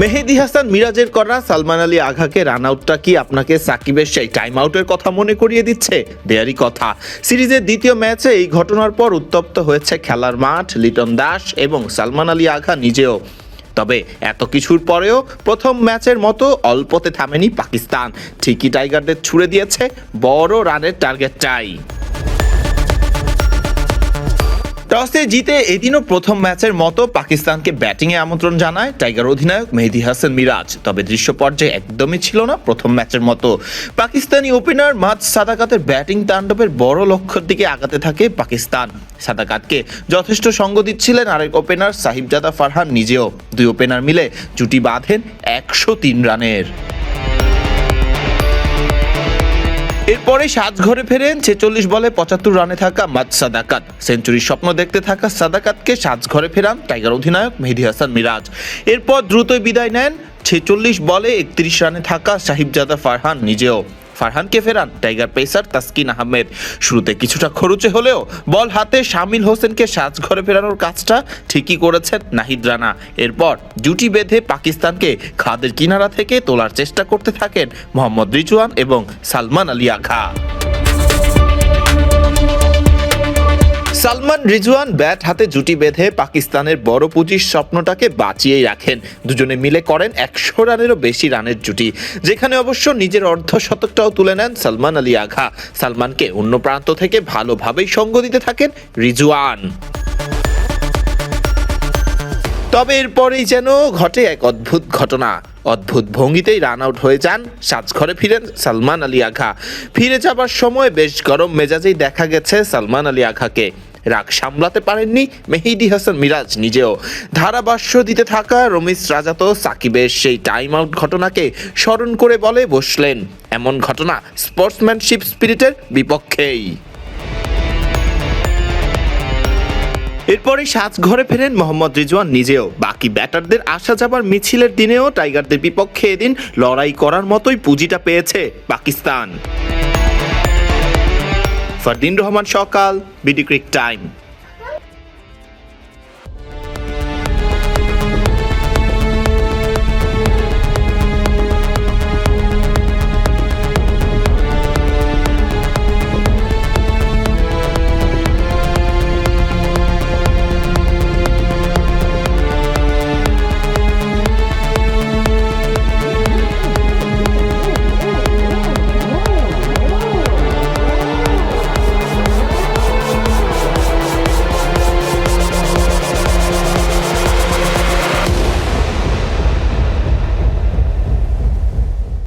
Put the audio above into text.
মেহেদী হাসান মিরাজের করা সালমান আলী আঘাকে রান আউটটা কি আপনাকে সাকিবের সেই টাইম আউটের কথা মনে করিয়ে দিচ্ছে? দেয়ারই কথা। সিরিজের দ্বিতীয় ম্যাচে এই ঘটনার পর উত্তপ্ত হয়েছে খেলার মাঠ, লিটন দাস এবং সালমান আলী আঘা নিজেও। তবে এত কিছুর পরেও প্রথম ম্যাচের মতো অল্পতে থামেনি পাকিস্তান, ঠিকই টাইগারদের ছুড়ে দিয়েছে বড় রানের টার্গেটটাই। টসে জিতে এদিনও প্রথম ম্যাচের মতো পাকিস্তানকে ব্যাটিংয়ে আমন্ত্রণ জানায় টাইগার অধিনায়ক মেহেদী হাসান মিরাজ। তবে দৃশ্য পর্যায়ে একদমই ছিল না প্রথম ম্যাচের মতো। পাকিস্তানি ওপেনার মাজ সাদাকাতের ব্যাটিং তাণ্ডবের বড় লক্ষ্যের দিকে আগাতে থাকে পাকিস্তান। সাদাকাতকে যথেষ্ট সঙ্গ দিচ্ছিলেন আরেক ওপেনার সাহিবজাদা ফারহান নিজেও। দুই ওপেনার মিলে জুটি বাঁধেন 103 রানের। এরপরে সাজঘরে ফেরেন 46 বলে 75 রানে থাকা মাজ সাদাকাত। সেঞ্চুরির স্বপ্ন দেখতে থাকা সাদাকাতকে সাজঘরে ফেরান টাইগার অধিনায়ক মেহেদী হাসান মিরাজ। এরপর দ্রুতই বিদায় নেন 46 বলে 31 রানে থাকা সাহিবজাদা ফারহান নিজেও। ফারহানকে ফেরান টাইগার পেসার তাসকিন আহমেদ। শুরুতে কিছুটা খরুচে হলেও বল হাতে শামিল হোসেনকে সাজঘরে ফেরানোর কাজটা ঠিকই করেছেন নাহিদ রানা। এরপর জুটি বেঁধে পাকিস্তানকে খাদের কিনারা থেকে তোলার চেষ্টা করতে থাকেন মোহাম্মদ রিজওয়ান এবং সালমান আলী আঘা। সালমান রিজওয়ান ব্যাট হাতে জুটি বেঁধে পাকিস্তানের বড় পুঁজির স্বপ্নটাকে বাঁচিয়েই রাখেন। দুজনে মিলে করেন 100 রানেরও বেশি রানের জুটি, যেখানে অবশ্য নিজের অর্ধশতকটাও তুলে নেন সালমান আলী আঘা। সালমানকে অন্য প্রান্ত থেকে ভালোভাবেই সঙ্গ দিতে থাকেন রিজওয়ান। তবে এরপরেই যেন ঘটে এক অদ্ভুত ঘটনা। অদ্ভুত ভঙ্গিতেই রান আউট হয়ে যান, সাজঘরে ফিরেন সালমান আলী আঘা। ফিরে যাবার সময় বেশ গরম মেজাজেই দেখা গেছে সালমান আলী আঘাকে। রাগ সামলাতে পারেননি মেহেদী হাসান মিরাজ নিজেও। ধারাভাষ্য দিতে থাকা রমিজ রাজা তো সাকিবের সেই টাইম আউট ঘটনাকে স্মরণ করে বলে বসলেন, এমন ঘটনা স্পোর্টসম্যানশিপ স্পিরিটের বিপক্ষেই। এরপরে সাজঘরে ফেরেন মোহাম্মদ রিজওয়ান নিজেও। বাকি ব্যাটারদের আসা যাবার মিছিলের দিনেও টাইগারদের বিপক্ষে এদিন লড়াই করার মতোই পুঁজিটা পেয়েছে পাকিস্তান। ফারদিন রহমান সকাল, বিডি ক্রিক টাইম।